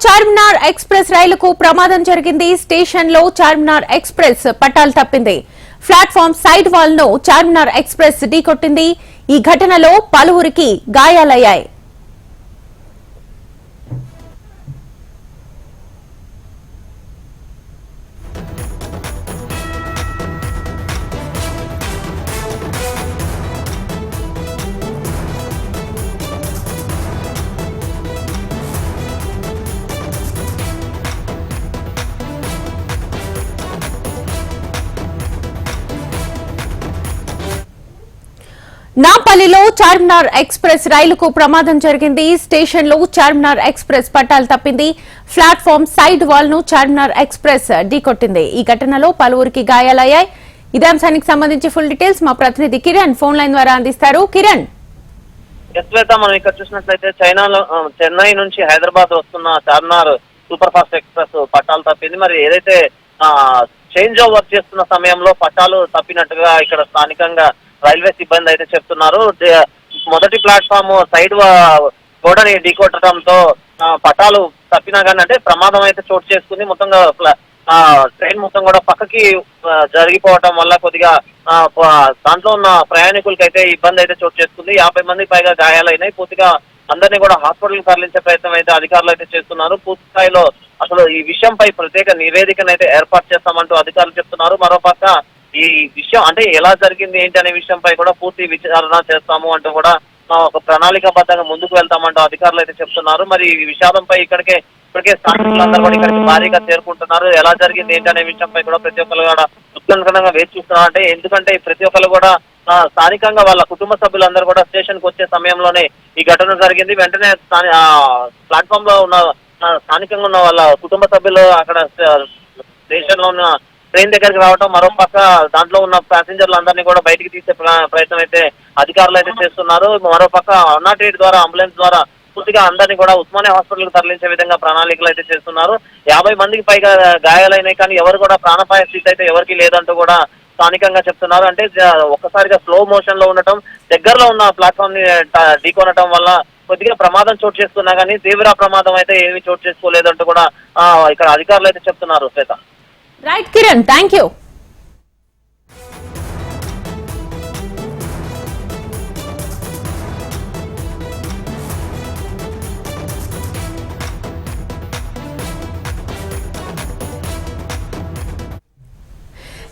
Charminar express రైలుకు ప్రమాదం జరిగింది. స్టేషన్ లో చార్మినార్ ఎక్స్ప్రెస్ పట్టాలు తప్పింది. ప్లాట్ఫామ్ సైడ్ వాల్ ను చార్మినార్ ఎక్స్ప్రెస్ ఢీకొట్టింది. ఈ ఘటనలో పలువురికి గాయాలయ్యాయి. నాంపల్లిలో చార్మినార్ ఎక్స్ప్రెస్ రైలుకు ప్రమాదం జరిగింది. స్టేషన్ లో చార్మినార్ ఎక్స్ప్రెస్ పట్టాలు తప్పింది. ప్లాట్ఫామ్ సైడ్ వాల్ ను చార్మినార్ ఎక్స్ప్రెస్ ఢీకొట్టింది. ఈ ఘటనలో పలువురికి గాయాలయ్యాయి. ఇదే అంశానికి సంబంధించి ఫుల్ డీటెయిల్స్ మా ప్రతినిధి కిరణ్ ఫోన్ లైన్ ద్వారా అందిస్తారు. కిరణ్, మనం ఇక్కడ చూసినట్లయితే చెన్నై నుంచి హైదరాబాద్ వస్తున్న చార్మినార్ సూపర్ ఫాస్ట్ ఎక్స్ప్రెస్ పట్టాలు తప్పింది. మరి ఏదైతే చేంజ్ ఓవర్ చేస్తున్న సమయంలో పట్టాలు తప్పినట్టుగా ఇక్కడ స్థానికంగా రైల్వే సిబ్బంది అయితే చెప్తున్నారు. మొదటి ప్లాట్ఫామ్ సైడ్ గోడని ఢీకొట్టడంతో పట్టాలు తప్పినా కానీ అంటే ప్రమాదం అయితే చోటు చేసుకుంది. మొత్తంగా ట్రైన్ మొత్తం కూడా పక్కకి జరిగిపోవటం వల్ల కొద్దిగా దాంట్లో ఉన్న ప్రయాణికులకి అయితే ఇబ్బంది అయితే చోటు చేసుకుంది. 50 మందికి పైగా గాయాలైనాయి. పూర్తిగా అందరినీ కూడా హాస్పిటల్కి తరలించే ప్రయత్నం అయితే అధికారులు అయితే చేస్తున్నారు. పూర్తి స్థాయిలో అసలు ఈ విషయంపై ప్రత్యేక నివేదికను అయితే ఏర్పాటు చేస్తామంటూ అధికారులు చెప్తున్నారు. మరోపక్క ఈ విషయం అంటే ఎలా జరిగింది ఏంటి అనే విషయంపై కూడా పూర్తి విచారణ చేస్తాము అంటూ కూడా ఒక ప్రణాళికాబద్ధంగా ముందుకు వెళ్తామంటూ అధికారులు అయితే చెప్తున్నారు. మరి ఈ విషాదంపై ఇప్పటికే స్థానికులందరూ కూడా ఇక్కడికి భారీగా చేరుకుంటున్నారు. ఎలా జరిగింది ఏంటి అనే విషయంపై కూడా ప్రతి ఒక్కరు కూడా ఉత్కంఠంగా వేచి చూస్తున్నారు. అంటే ఎందుకంటే ప్రతి ఒక్కరు కూడా స్థానికంగా వాళ్ళ కుటుంబ సభ్యులందరూ కూడా స్టేషన్ కు వచ్చే సమయంలోనే ఈ ఘటన జరిగింది. వెంటనే ప్లాట్ఫామ్ లో ఉన్న స్థానికంగా ఉన్న వాళ్ళ కుటుంబ సభ్యులు అక్కడ స్టేషన్ లో ఉన్న ట్రైన్ దగ్గరికి రావడం, మరోపక్క దాంట్లో ఉన్న ప్యాసింజర్లు అందరినీ కూడా బయటికి తీసే ప్రయత్నం అయితే అధికారులు అయితే చేస్తున్నారు. మరోపక్క 108 ద్వారా అంబులెన్స్ ద్వారా పూర్తిగా అందరినీ కూడా ఉస్మానియా హాస్పిటల్కి తరలించే విధంగా ప్రణాళికలు అయితే చేస్తున్నారు. 50 మందికి పైగా గాయాలైనాయి కానీ ఎవరు కూడా ప్రాణాపాయ స్థితి అయితే ఎవరికి లేదంటూ కూడా స్థానికంగా చెప్తున్నారు. అంటే ఒక్కసారిగా స్లో మోషన్ లో ఉండటం, దగ్గరలో ఉన్న ప్లాట్ఫామ్ ని ఢీకొనటం వల్ల కొద్దిగా ప్రమాదం చోటు చేసుకున్నా కానీ తీవ్ర ప్రమాదం అయితే ఏమీ చోటు చేసుకోలేదంటూ కూడా ఇక్కడ అధికారులు అయితే చెప్తున్నారు. Shweta, right Kiran, thank you.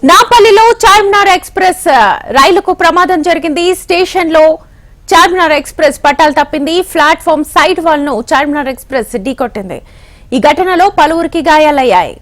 నాంపల్లిలో చార్మినార్ ఎక్స్ప్రెస్ రైలుకు ప్రమాదం జరిగింది. స్టేషన్ లో చార్మినార్ ఎక్స్ప్రెస్ పట్టాలు తప్పింది. ప్లాట్ఫామ్ సైడ్ వాల్ ను చార్మినార్ ఎక్స్ప్రెస్ ఢీకొట్టింది. ఈ ఘటనలో పలువురికి గాయాలయ్యాయి.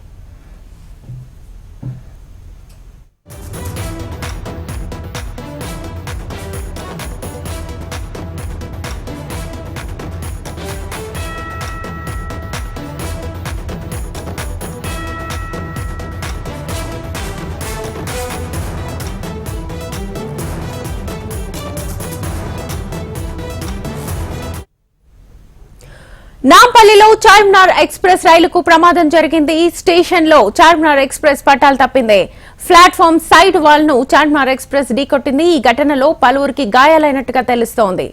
నాంపల్లిలో చార్మినార్ ఎక్స్ప్రెస్ రైలుకు ప్రమాదం జరిగింది. స్టేషన్ లో చార్మినార్ ఎక్స్ప్రెస్ పట్టాలు తప్పింది. ప్లాట్ఫామ్ సైడ్ వాల్ ను చార్మినార్ ఎక్స్ప్రెస్ ఢీకొట్టింది. ఈ ఘటనలో పలువురికి గాయాలైనట్టుగా తెలుస్తోంది.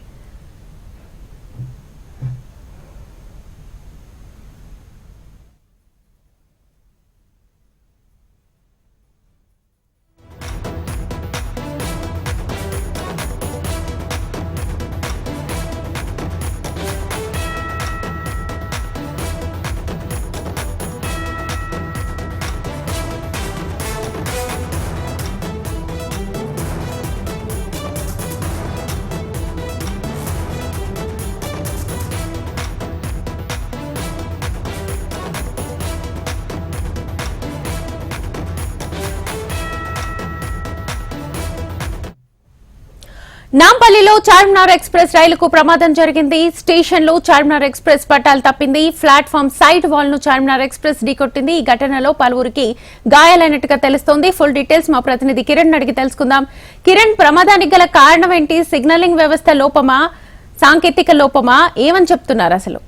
నాంపల్లిలో చార్మినార్ ఎక్స్ప్రెస్ రైలుకు ప్రమాదం జరిగింది. స్టేషన్ లో చార్మినార్ ఎక్స్ప్రెస్ పట్టాలు తప్పింది. ప్లాట్ఫామ్ సైడ్ వాల్ ను చార్మినార్ ఎక్స్ప్రెస్ ఢీకొట్టింది. ఈ ఘటనలో పలువురికి గాయాలైనట్టుగా తెలుస్తోంది. ఫుల్ డీటెయిల్స్ మా ప్రతినిధి కిరణ్ అడిగి తెలుసుకుందాం. కిరణ్, ప్రమాదానికి గల కారణం ఏంటి? సిగ్నలింగ్ వ్యవస్థ లోపమా, సాంకేతిక లోపమా, ఏమని చెప్తున్నారు అసలు?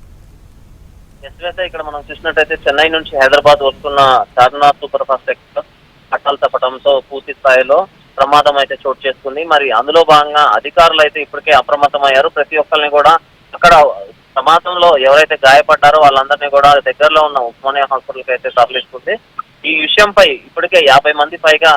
ఇక్కడ మనం చూసినట్టయితే చెన్నై నుంచి హైదరాబాద్ వస్తున్న చార్మినార్ సూపర్ ఫాస్ట్ ఎక్స్ప్రెస్ పట్టాలు తప్పడంతో పూర్తి స్థాయిలో ప్రమాదం అయితే చోటు చేసుకుంది. మరి అందులో భాగంగా అధికారులు అయితే ఇప్పటికే అప్రమత్తమయ్యారు. ప్రతి ఒక్కరిని కూడా అక్కడ ప్రమాదంలో ఎవరైతే గాయపడ్డారో వాళ్ళందరినీ కూడా దగ్గరలో ఉన్న ఉస్మానియా హాస్పిటల్కి అయితే తరలిస్తుంది. ఈ విషయంపై ఇప్పటికే 50 మంది పైగా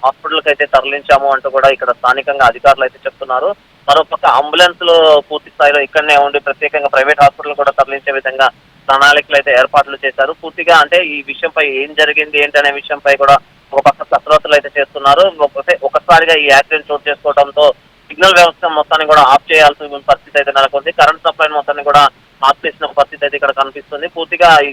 హాస్పిటల్కి అయితే తరలించాము అంటూ కూడా ఇక్కడ స్థానికంగా అధికారులు అయితే చెప్తున్నారు. మరోపక్క అంబులెన్స్ లో పూర్తి స్థాయిలో ఇక్కడనే ఉండి ప్రత్యేకంగా ప్రైవేట్ హాస్పిటల్ కూడా తరలించే విధంగా ప్రణాళికలు అయితే ఏర్పాట్లు చేశారు. పూర్తిగా అంటే ఈ విషయంపై ఏం జరిగింది ఏంటనే విషయంపై కూడా ఒక పక్క కసరత్తులు అయితే చేస్తున్నారు. ఒకసారిగా ఈ యాక్సిడెంట్ చోటు చేసుకోవడంతో సిగ్నల్ వ్యవస్థ మొత్తాన్ని కూడా ఆఫ్ చేయాల్సిన పరిస్థితి అయితే నెలకొంది. కరెంట్ సప్లై మొత్తాన్ని కూడా ఆఫ్ చేసిన పరిస్థితి అయితే ఇక్కడ కనిపిస్తుంది. పూర్తిగా ఈ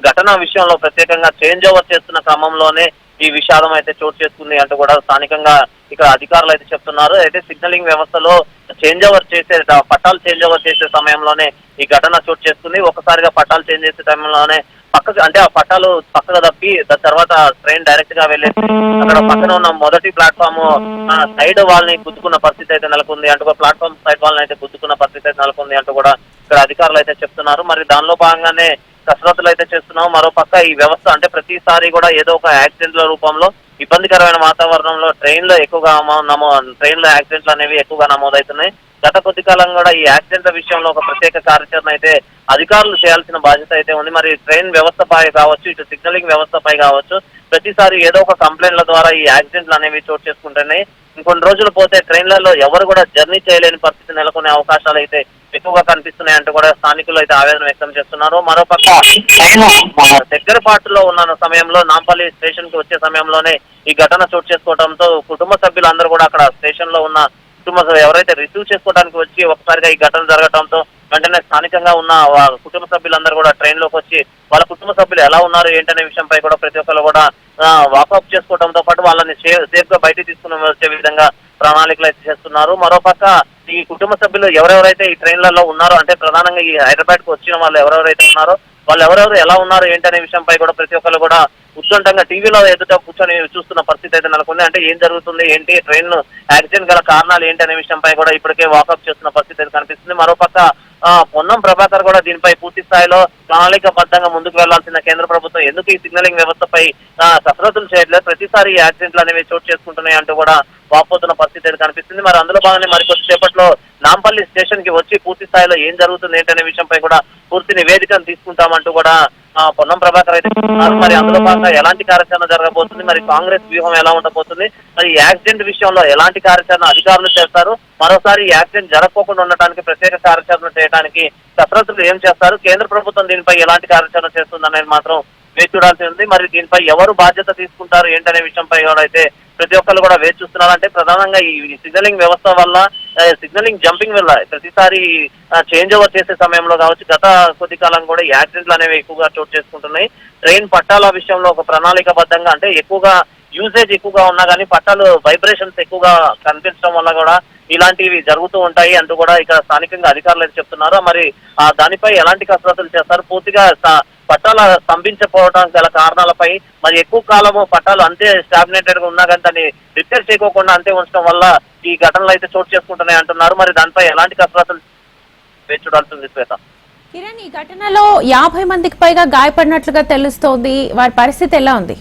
ఘటన విషయంలో ప్రత్యేకంగా చేంజ్ ఓవర్ చేస్తున్న క్రమంలోనే ఈ విషాదం అయితే చోటు చేసుకుంది అంటూ కూడా స్థానికంగా ఇక్కడ అధికారులు అయితే చెప్తున్నారు. అయితే సిగ్నలింగ్ వ్యవస్థలో చేంజ్ ఓవర్ చేసే పట్టాలు చేంజ్ ఓవర్ చేసే సమయంలోనే ఈ ఘటన చోటు చేసుకుంది. ఒకసారిగా పట్టాలు చేంజ్ చేసే సమయంలోనే పక్కకు అంటే ఆ పట్టాలు పక్కగా తప్పి దాని తర్వాత ట్రైన్ డైరెక్ట్ గా వెళ్ళేసి అక్కడ పక్కన ఉన్న మొదటి ప్లాట్ఫామ్ సైడ్ వాళ్ళని గుద్దుకున్న పరిస్థితి అయితే నెలకొంది అంటూ ప్లాట్ఫామ్ సైడ్ వాళ్ళని అయితే గుద్దుకున్న పరిస్థితి అయితే నెలకొంది అంటూ కూడా ఇక్కడ అధికారులు అయితే చెప్తున్నారు. మరి దానిలో భాగంగానే కసరత్తులు అయితే చేస్తున్నాం. మరో పక్క ఈ వ్యవస్థ అంటే ప్రతిసారి కూడా ఏదో ఒక యాక్సిడెంట్ల రూపంలో ఇబ్బందికరమైన వాతావరణంలో ట్రైన్లో ఎక్కువగా ట్రైన్లో యాక్సిడెంట్లు అనేవి ఎక్కువగా నమోదవుతున్నాయి. గత కొద్ది కాలం కూడా ఈ యాక్సిడెంట్ల విషయంలో ఒక ప్రత్యేక కార్యాచరణ అయితే అధికారులు చేయాల్సిన బాధ్యత అయితే ఉంది. మరి ట్రైన్ వ్యవస్థపై కావచ్చు, ఇటు సిగ్నలింగ్ వ్యవస్థపై కావచ్చు, ప్రతిసారి ఏదో ఒక కంప్లైంట్ల ద్వారా ఈ యాక్సిడెంట్లు అనేవి చోటు చేసుకుంటున్నాయి. ఇంకొన్ని రోజులు పోతే ట్రైన్లలో ఎవరు కూడా జర్నీ చేయలేని పరిస్థితి నెలకొనే అవకాశాలు అయితే ఎక్కువగా కనిపిస్తున్నాయి అంటూ కూడా స్థానికులు అయితే ఆవేదన వ్యక్తం చేస్తున్నారు. మరోపక్క దగ్గర పాటులో ఉన్న సమయంలో నాంపల్లి స్టేషన్ కి వచ్చే సమయంలోనే ఈ ఘటన చోటు చేసుకోవడంతో కుటుంబ సభ్యులందరూ కూడా అక్కడ స్టేషన్ లో ఉన్న ఎవరైతే రిసీవ్ చేసుకోవడానికి వచ్చి ఒకసారిగా ఈ ఘటన జరగడంతో వెంటనే స్థానికంగా ఉన్న కుటుంబ సభ్యులందరూ కూడా ట్రైన్ లోకి వచ్చి వాళ్ళ కుటుంబ సభ్యులు ఎలా ఉన్నారు ఏంటనే విషయంపై కూడా ప్రతి ఒక్కరు కూడా వాకప్ చేసుకోవడంతో పాటు వాళ్ళని సేఫ్ గా బయటికి తీసుకుని వచ్చే విధంగా ప్రణాళికలు అయితే చేస్తున్నారు. మరోపక్క ఈ కుటుంబ సభ్యులు ఎవరెవరైతే ఈ ట్రైన్లలో ఉన్నారో అంటే ప్రధానంగా ఈ హైదరాబాద్ కు వచ్చిన వాళ్ళు ఎవరెవరైతే ఉన్నారో వాళ్ళు ఎవరెవరు ఎలా ఉన్నారు ఏంటనే విషయంపై కూడా ప్రతి ఒక్కరు కూడా ఉత్కంఠంగా టీవీలో ఎదుట కూర్చొని చూస్తున్న పరిస్థితి అయితే నెలకొంది. అంటే ఏం జరుగుతుంది ఏంటి ట్రైన్ యాక్సిడెంట్ గల కారణాలు ఏంటి అనే విషయంపై కూడా ఇప్పటికే వాకప్ చేస్తున్న పరిస్థితి అయితే కనిపిస్తుంది. మరోపక్క పొన్నం ప్రభాకర్ కూడా దీనిపై పూర్తి స్థాయిలో ప్రణాళికబద్ధంగా ముందుకు వెళ్లాల్సిన కేంద్ర ప్రభుత్వం ఎందుకు ఈ సిగ్నలింగ్ వ్యవస్థపై కసరత్తులు చేయట్లేదు, ప్రతిసారి యాక్సిడెంట్లు అనేవి చోటు చేసుకుంటున్నాయి అంటూ కూడా వాపోతున్న పరిస్థితి అయితే కనిపిస్తుంది. మరి అందులో భాగంగా మరి కొద్దిసేపట్లో నాంపల్లి స్టేషన్ కి వచ్చి పూర్తి స్థాయిలో ఏం జరుగుతుంది ఏంటనే విషయంపై కూడా పూర్తి నివేదికను తీసుకుంటామంటూ కూడా పొన్నం ప్రభాకర్ అయితే చెప్తున్నారు. మరి అందులో భాగంగా ఎలాంటి కార్యాచరణ జరగబోతుంది, మరి కాంగ్రెస్ వ్యూహం ఎలా ఉండబోతుంది, మరి యాక్సిడెంట్ విషయంలో ఎలాంటి కార్యాచరణ అధికారులు చేస్తారు, మరోసారి యాక్సిడెంట్ జరగకుండా ఉండటానికి ప్రత్యేక కార్యాచరణ చేయడానికి కసరత్తులు ఏం చేస్తారు, కేంద్ర ప్రభుత్వం దీనిపై ఎలాంటి కార్యాచరణ చేస్తుందనేది మాత్రం వేచి చూడాల్సి ఉంది. మరి దీనిపై ఎవరు బాధ్యత తీసుకుంటారు ఏంటనే విషయంపై కూడా అయితే ప్రతి ఒక్కరు కూడా వేచి చూస్తున్నారు. అంటే ప్రధానంగా ఈ సిగ్నలింగ్ వ్యవస్థ వల్ల సిగ్నలింగ్ జంపింగ్ వల్ల ప్రతిసారి చేంజ్ ఓవర్ చేసే సమయంలో కావచ్చు గత కొద్ది కాలం కూడా యాక్సిడెంట్లు అనేవి ఎక్కువగా చోటు చేసుకుంటున్నాయి. ట్రైన్ పట్టాల విషయంలో ఒక ప్రణాళికబద్ధంగా అంటే ఎక్కువగా యూసేజ్ ఎక్కువగా ఉన్నా కానీ పట్టాలు వైబ్రేషన్స్ ఎక్కువగా కనిపించడం వల్ల కూడా ఇలాంటివి జరుగుతూ ఉంటాయి అంటూ కూడా ఇక్కడ స్థానికంగా అధికారులు అయితే చెప్తున్నారు. మరి దానిపై ఎలాంటి కసరత్తులు చేస్తారు, పూర్తిగా పట్టాల స్తంభించకపోవడానికి గల కారణాలపై మరి ఎక్కువ కాలము పట్టాలు అంతే స్టాగ్నేటెడ్ గా ఉన్నా కానీ దాన్ని రిపేర్ చేయకోకుండా అంతే ఉంచడం వల్ల ఈ ఘటనలు అయితే చోటు చేసుకుంటున్నాయి అంటున్నారు. మరి దానిపై ఎలాంటి కసరత్తులు వేచి చూడాల్సింది శ్వేత. కిరణ్, ఈ ఘటనలో 50 మందికి పైగా గాయపడినట్లుగా తెలుస్తోంది, వారి పరిస్థితి ఎలా ఉంది?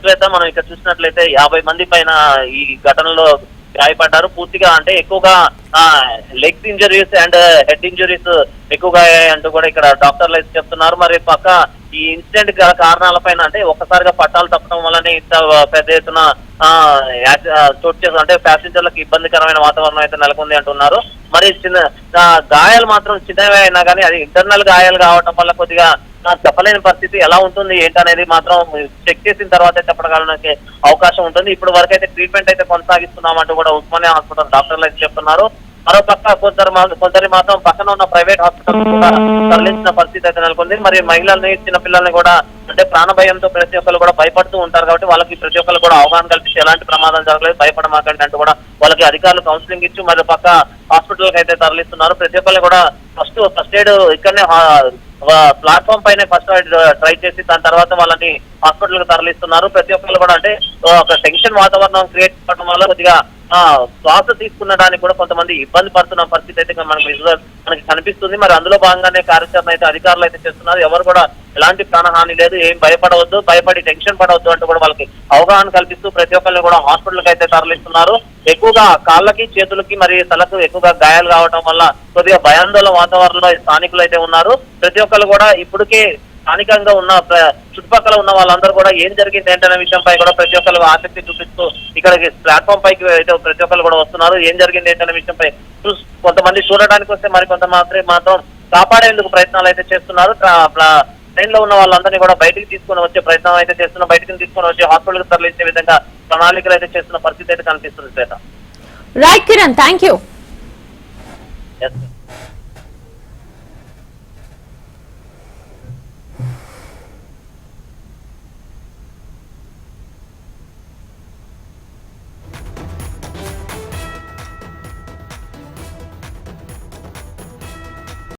శ్వేత, మనం ఇక్కడ చూసినట్లయితే 50 మంది పైన ఈ ఘటనలో గాయపడ్డారు. పూర్తిగా అంటే ఎక్కువగా legs injuries and head injuries ఎక్కువగా అంటూ కూడా ఇక్కడ డాక్టర్లు అయితే చెప్తున్నారు. మరి పక్క ఈ ఇన్సిడెంట్ గల కారణాలపైన అంటే ఒక్కసారిగా పట్టాలు తప్పడం వల్లనే ఇంత పెద్ద ఎత్తున చోటు చేసు అంటే ప్యాసింజర్లకు ఇబ్బందికరమైన వాతావరణం అయితే నెలకొంది అంటున్నారు. మరి గాయాలు మాత్రం చిన్నవే అయినా కానీ అది ఇంటర్నల్ గాయాలు కావటం వల్ల కొద్దిగా చెప్పలేని పరిస్థితి ఎలా ఉంటుంది ఏంటనేది మాత్రం చెక్ చేసిన తర్వాతే చెప్పడానికి అవకాశం ఉంటుంది. ఇప్పుడు వరకు అయితే ట్రీట్మెంట్ అయితే కొనసాగిస్తున్నామంటూ కూడా ఉస్మానియా హాస్పిటల్ డాక్టర్లు అయితే చెప్తున్నారు. మరోపక్క కొందరి మాత్రం పక్కన ఉన్న ప్రైవేట్ హాస్పిటల్ కూడా తరలించిన పరిస్థితి అయితే నెలకొంది. మరి మహిళల్ని చిన్నపిల్లల్ని కూడా అంటే ప్రాణభయంతో ప్రతి ఒక్కరు కూడా భయపడుతూ ఉంటారు కాబట్టి వాళ్ళకి ప్రతి ఒక్కరు కూడా అవగాహన కల్పించి ఎలాంటి ప్రమాదం జరగలేదు, భయపడమాకండి అంటూ కూడా వాళ్ళకి అధికారులు కౌన్సిలింగ్ ఇచ్చి మరి పక్క హాస్పిటల్ కి అయితే తరలిస్తున్నారు. ప్రతి ఒక్కరు కూడా ఫస్ట్ ఎయిడ్ ఇక్కడనే ప్లాట్ఫామ్ పైన ఫస్ట్ ట్రై చేసి దాని తర్వాత వాళ్ళని హాస్పిటల్ కి తరలిస్తున్నారు. ప్రతి ఒక్కరు కూడా అంటే ఒక టెన్షన్ వాతావరణం క్రియేట్ చేయడం వల్ల కొద్దిగా శ్వాస తీసుకునడానికి కూడా కొంతమంది ఇబ్బంది పడుతున్న పరిస్థితి అయితే మనకి కనిపిస్తుంది. మరి అందులో భాగంగానే కార్యాచరణ అయితే అధికారులు అయితే చేస్తున్నారు. ఎవరు కూడా ఎలాంటి ప్రాణహాని లేదు, ఏం భయపడవద్దు, భయపడి టెన్షన్ పడవద్దు అంటూ కూడా వాళ్ళకి అవగాహన కల్పిస్తూ ప్రతి ఒక్కరిని కూడా హాస్పిటల్ కి అయితే తరలిస్తున్నారు. ఎక్కువగా కాళ్ళకి చేతులకి మరి తలకు ఎక్కువగా గాయాలు కావడం వల్ల కొద్దిగా భయాందోళన వాతావరణంలో స్థానికులు అయితే ఉన్నారు. ప్రతి ఒక్కరు కూడా ఇప్పటికే స్థానికంగా ఉన్న చుట్టుపక్కల ఉన్న వాళ్ళందరూ కూడా ఏం జరిగింది ఏంటనే విషయంపై కూడా ప్రతి ఒక్కరు ఆసక్తి చూపిస్తూ ఇక్కడికి ప్లాట్ఫామ్ పైకి అయితే ప్రతి ఒక్కరు కూడా వస్తున్నారు. ఏం జరిగింది ఏంటనే విషయంపై కొంతమంది చూడడానికి వస్తే మరి మాత్రం కాపాడేందుకు ప్రయత్నాలు అయితే చేస్తున్నారు. ట్రైన్ లో ఉన్న వాళ్ళందరినీ కూడా బయటికి తీసుకొని వచ్చే ప్రయత్నం అయితే చేస్తున్నారు. బయటికి తీసుకొని వచ్చి హాస్పిటల్కి తరలించే విధంగా ప్రణాళికలు అయితే చేస్తున్న పరిస్థితి అయితే కనిపిస్తుంది Shweta. Right Kiran, thank you. Yes.